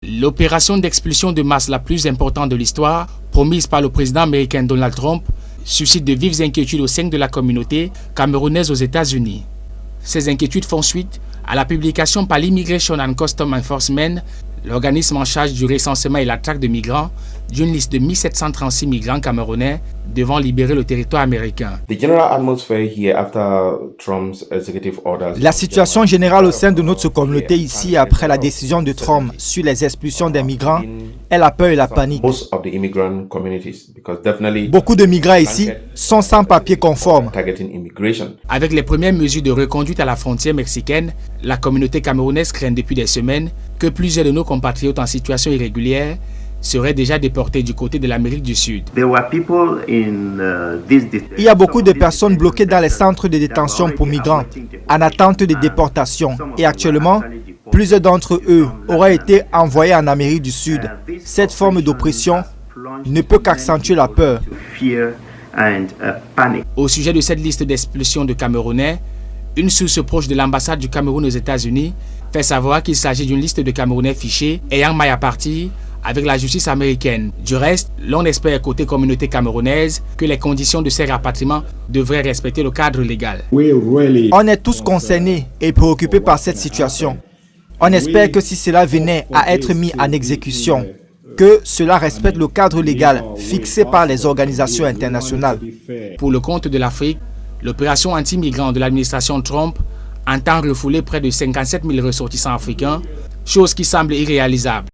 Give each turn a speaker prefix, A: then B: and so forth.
A: L'opération d'expulsion de masse la plus importante de l'histoire, promise par le président américain Donald Trump, suscite de vives inquiétudes au sein de la communauté camerounaise aux États-Unis. Ces inquiétudes font suite à la publication par l'Immigration and Customs Enforcement, l'organisme en charge du recensement et la traque de migrants, d'une liste de 1736 migrants camerounais devant libérer le territoire américain.
B: La situation générale au sein de notre communauté ici après la décision de Trump sur les expulsions des migrants est la peur et la panique. Beaucoup de migrants ici sont sans papier conforme.
A: Avec les premières mesures de reconduite à la frontière mexicaine, la communauté camerounaise craint depuis des semaines que plusieurs de nos compatriotes en situation irrégulière seraient déjà déportés du côté de l'Amérique du Sud.
B: Il y a beaucoup de personnes bloquées dans les centres de détention pour migrants, en attente de déportation. Et actuellement, plusieurs d'entre eux auraient été envoyés en Amérique du Sud. Cette forme d'oppression ne peut qu'accentuer la peur.
A: Au sujet de cette liste d'expulsion de Camerounais, une source proche de l'ambassade du Cameroun aux États-Unis fait savoir qu'il s'agit d'une liste de Camerounais fichés ayant maille à partir avec la justice américaine. Du reste, l'on espère côté communauté camerounaise que les conditions de ces rapatriements devraient respecter le cadre légal.
B: On est tous concernés et préoccupés par cette situation. On espère que si cela venait à être mis en exécution, que cela respecte le cadre légal fixé par les organisations internationales.
A: Pour le compte de l'Afrique, l'opération anti-migrants de l'administration Trump entend refouler près de 57 000 ressortissants africains, chose qui semble irréalisable.